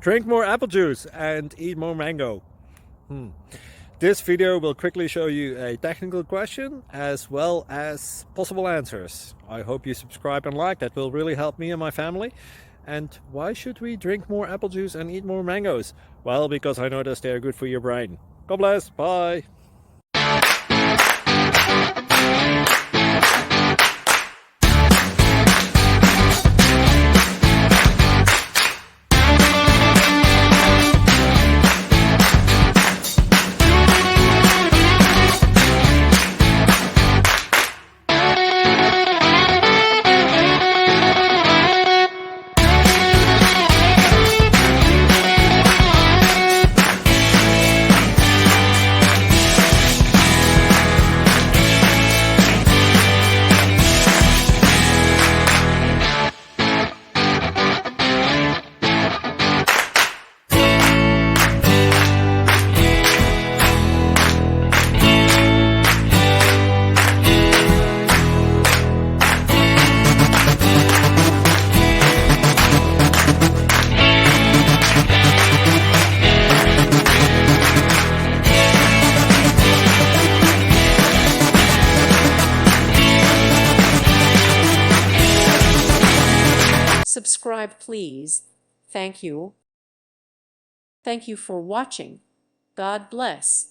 Drink more apple juice and eat more mango. This video will quickly show you a technical question as well as possible answers. I hope you subscribe and like, that will really help me and my family. And why should we drink more apple juice and eat more mangoes? Well, because I noticed they are good for your brain. God bless, bye! Subscribe, please. Thank you. Thank you for watching. God bless.